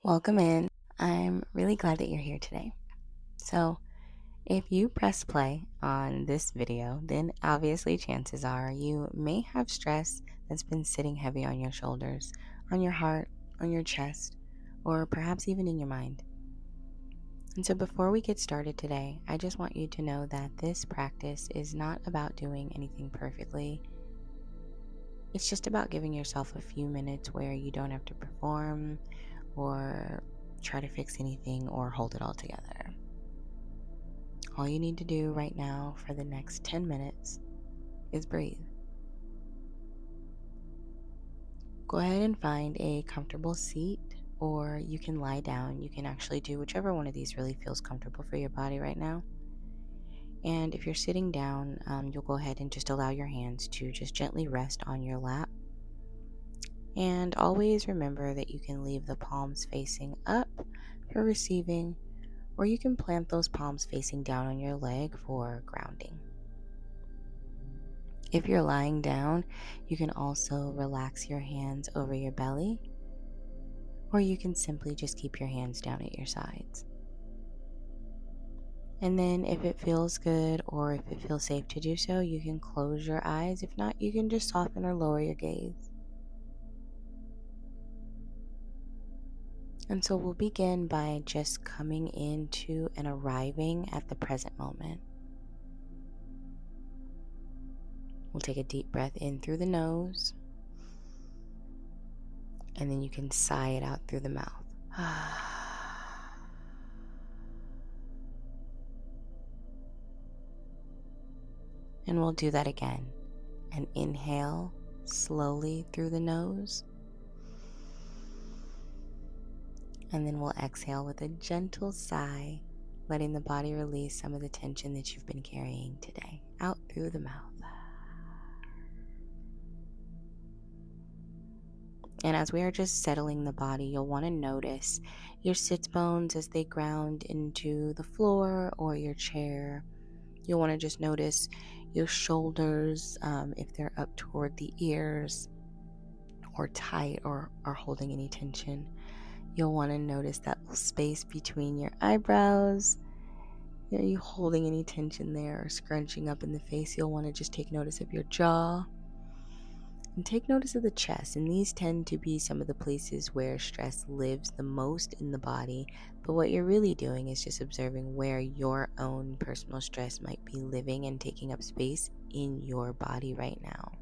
Welcome in. I'm really glad that you're here today. So, if you press play on this video, then obviously chances are you may have stress that's been sitting heavy on your shoulders, on your heart, on your chest, or perhaps even in your mind. And so, before we get started today, I just want you to know that this practice is not about doing anything perfectly. It's just about giving yourself a few minutes where you don't have to perform or try to fix anything or hold it all together. All you need to do right now for the next 10 minutes is breathe. Go ahead and find a comfortable seat, or you can lie down. You can actually do whichever one of these really feels comfortable for your body right now. And if you're sitting down, you'll go ahead and just allow your hands to just gently rest on your lap. And always remember that you can leave the palms facing up for receiving, or you can plant those palms facing down on your leg for grounding. If you're lying down, you can also relax your hands over your belly, or you can simply just keep your hands down at your sides. And then if it feels good or if it feels safe to do so, you can close your eyes. If not, you can just soften or lower your gaze. And so we'll begin by just coming into and arriving at the present moment. We'll take a deep breath in through the nose, and then you can sigh it out through the mouth. And we'll do that again. And inhale slowly through the nose. And then we'll exhale with a gentle sigh, letting the body release some of the tension that you've been carrying today out through the mouth. And as we are just settling the body, you'll want to notice your sits bones as they ground into the floor or your chair. You'll want to just notice your shoulders, if they're up toward the ears or tight or are holding any tension. You'll want to notice that little space between your eyebrows. Are you holding any tension there or scrunching up in the face? You'll want to just take notice of your jaw and take notice of the chest. And these tend to be some of the places where stress lives the most in the body. But what you're really doing is just observing where your own personal stress might be living and taking up space in your body right now.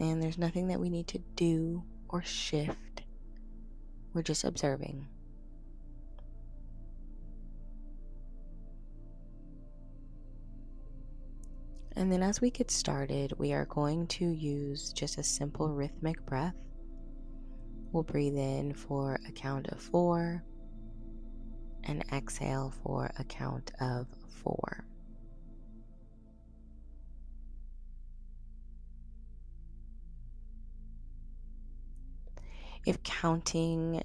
And there's nothing that we need to do or shift. We're just observing. And then as we get started, we are going to use just a simple rhythmic breath. We'll breathe in for a count of 4 and exhale for a count of 4. If counting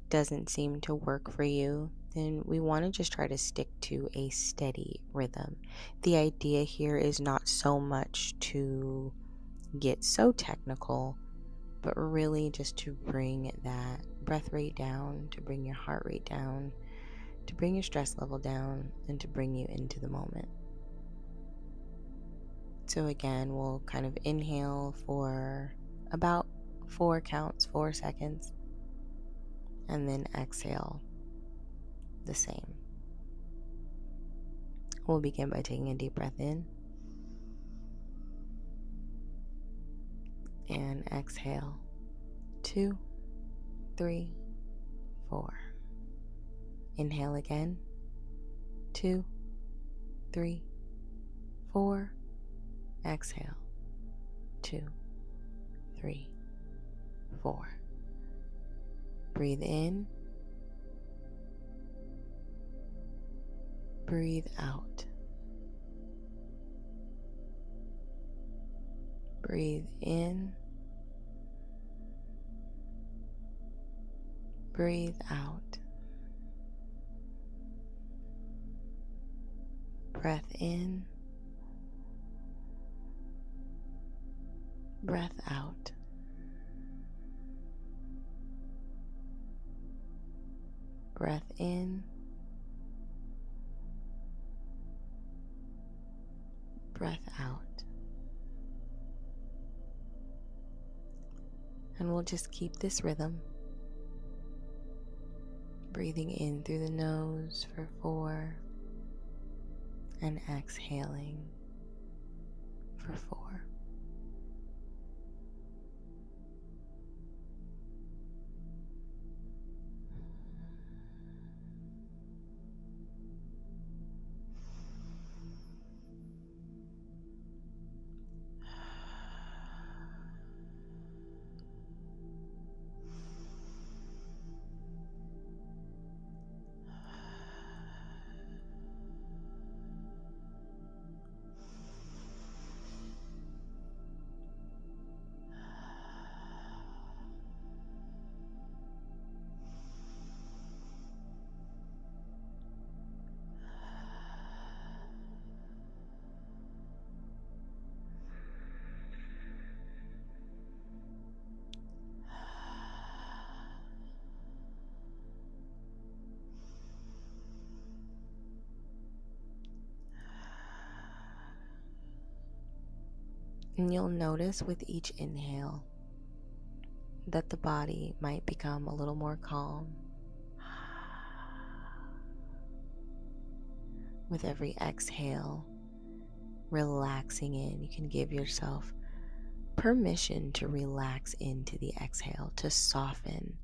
doesn't seem to work for you, then we want to just try to stick to a steady rhythm. The idea here is not so much to get so technical, but really just to bring that breath rate down, to bring your heart rate down, to bring your stress level down, and to bring you into the moment. So again, we'll kind of inhale for about 4 counts, 4 seconds, and then exhale the same. We'll begin by taking a deep breath in and exhale. 2, 3, 4. Inhale again. 2, 3, 4. Exhale. 2, 3, 4. Breathe in. Breathe out. Breathe in. Breathe out. Breath in. Breath out. Breath in, breath out. And we'll just keep this rhythm. Breathing in through the nose for 4 and exhaling for 4. And you'll notice with each inhale that the body might become a little more calm. With every exhale, relaxing in, you can give yourself permission to relax into the exhale, to soften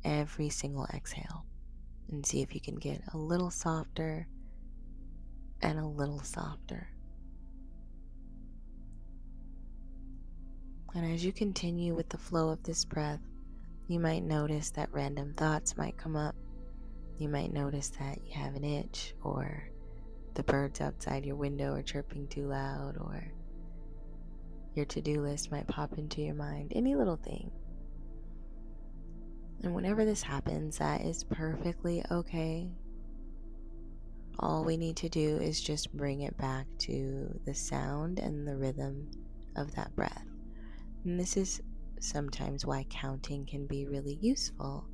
every single exhale, and see if you can get a little softer and a little softer. And as you continue with the flow of this breath, you might notice that random thoughts might come up. You might notice that you have an itch, or the birds outside your window are chirping too loud, or your to-do list might pop into your mind, any little thing. And whenever this happens, that is perfectly okay. All we need to do is just bring it back to the sound and the rhythm of that breath. And this is sometimes why counting can be really useful,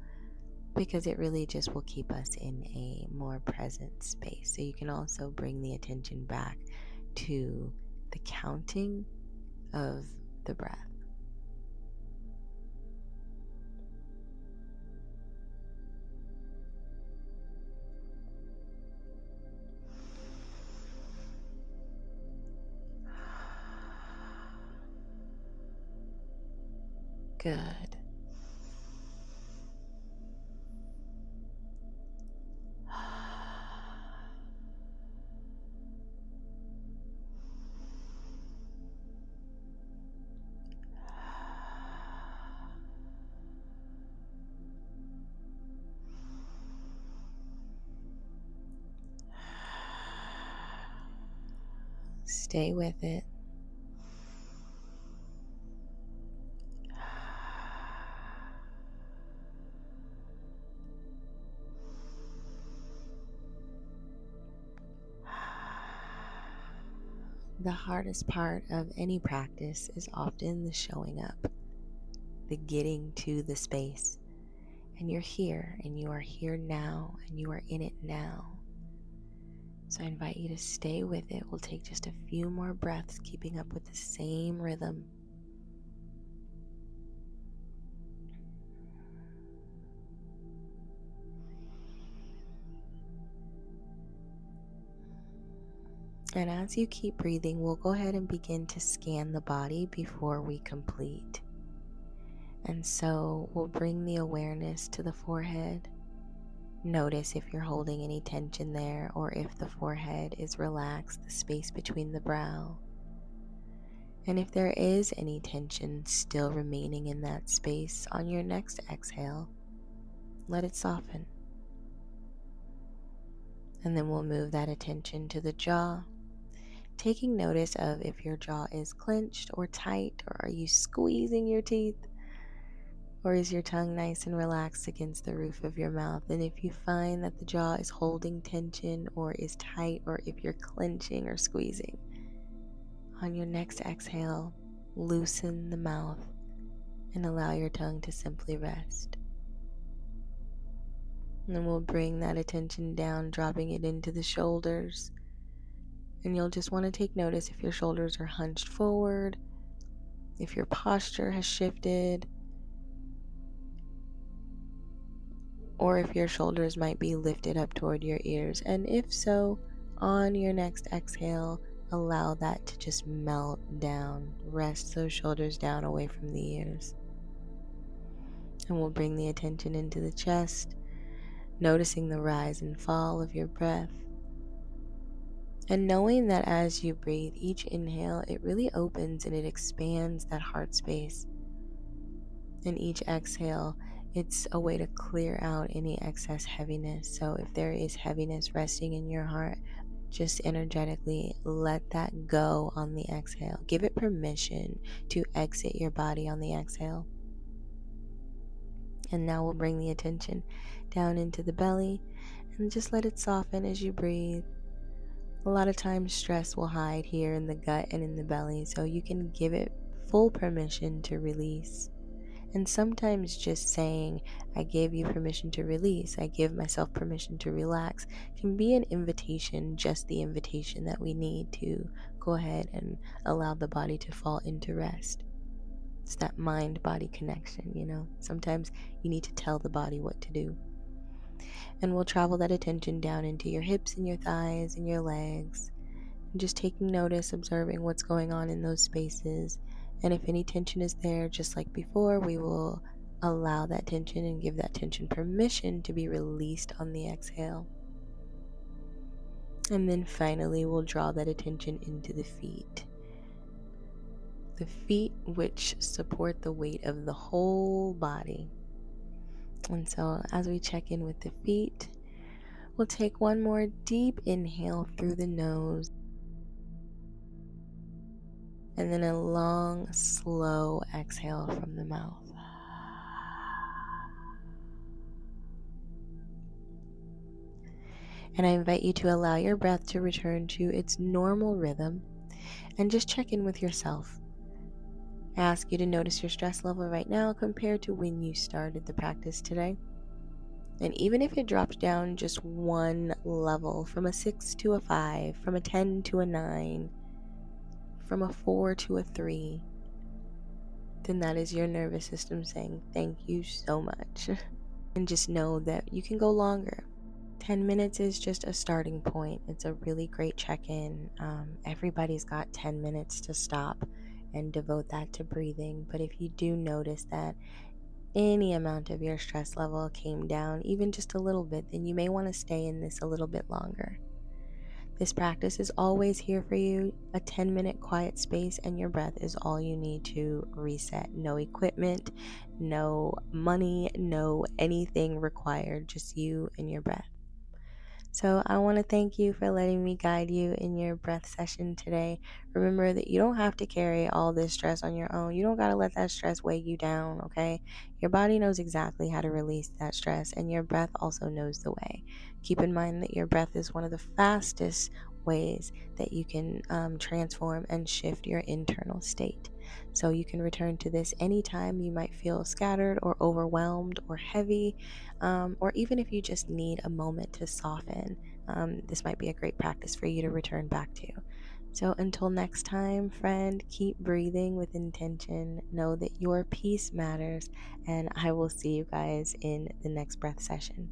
because it really just will keep us in a more present space. So you can also bring the attention back to the counting of the breath. Good. Stay with it. The hardest part of any practice is often the showing up, the getting to the space. And you're here, and you are here now, and you are in it now. So I invite you to stay with it. We'll take just a few more breaths, keeping up with the same rhythm. And as you keep breathing, we'll go ahead and begin to scan the body before we complete. And so we'll bring the awareness to the forehead. Notice if you're holding any tension there, or if the forehead is relaxed, the space between the brow. And if there is any tension still remaining in that space, on your next exhale, let it soften. And then we'll move that attention to the jaw, taking notice of if your jaw is clenched or tight, or are you squeezing your teeth, or is your tongue nice and relaxed against the roof of your mouth. And if you find that the jaw is holding tension or is tight, or if you're clenching or squeezing, on your next exhale, loosen the mouth and allow your tongue to simply rest. And then we'll bring that attention down, dropping it into the shoulders. And you'll just want to take notice if your shoulders are hunched forward, if your posture has shifted, or if your shoulders might be lifted up toward your ears. And if so, on your next exhale, allow that to just melt down. Rest those shoulders down away from the ears. And we'll bring the attention into the chest, noticing the rise and fall of your breath. And knowing that as you breathe, each inhale, it really opens and it expands that heart space. And each exhale, it's a way to clear out any excess heaviness. So if there is heaviness resting in your heart, just energetically let that go on the exhale. Give it permission to exit your body on the exhale. And now we'll bring the attention down into the belly and just let it soften as you breathe. A lot of times stress will hide here in the gut and in the belly, so you can give it full permission to release. And sometimes just saying, I gave you permission to release, I give myself permission to relax, can be an invitation, just the invitation that we need to go ahead and allow the body to fall into rest. It's that mind-body connection, Sometimes you need to tell the body what to do. And we'll travel that attention down into your hips and your thighs and your legs. And just taking notice, observing what's going on in those spaces. And if any tension is there, just like before, we will allow that tension and give that tension permission to be released on the exhale. And then finally, we'll draw that attention into the feet. The feet which support the weight of the whole body. And so as we check in with the feet, we'll take one more deep inhale through the nose. And then a long, slow exhale from the mouth. And I invite you to allow your breath to return to its normal rhythm and just check in with yourself. I ask you to notice your stress level right now compared to when you started the practice today. And even if it drops down just one level, from a 6 to a 5, from a 10 to a 9, from a 4 to a 3, then that is your nervous system saying thank you so much. And just know that you can go longer. 10 minutes is just a starting point. It's a really great check-in. Everybody's got 10 minutes to stop and devote that to breathing. But if you do notice that any amount of your stress level came down, even just a little bit, then you may want to stay in this a little bit longer. This practice is always here for you. A 10-minute quiet space and your breath is all you need to reset. No equipment, no money, no anything required, just you and your breath. So I want to thank you for letting me guide you in your breath session today. Remember that you don't have to carry all this stress on your own. You don't got to let that stress weigh you down, okay? Your body knows exactly how to release that stress, and your breath also knows the way. Keep in mind that your breath is one of the fastest ways that you can transform and shift your internal state. So you can return to this anytime you might feel scattered or overwhelmed or heavy, or even if you just need a moment to soften. This might be a great practice for you to return back to. So until next time, friend, keep breathing with intention. Know that your peace matters, and I will see you guys in the next breath session.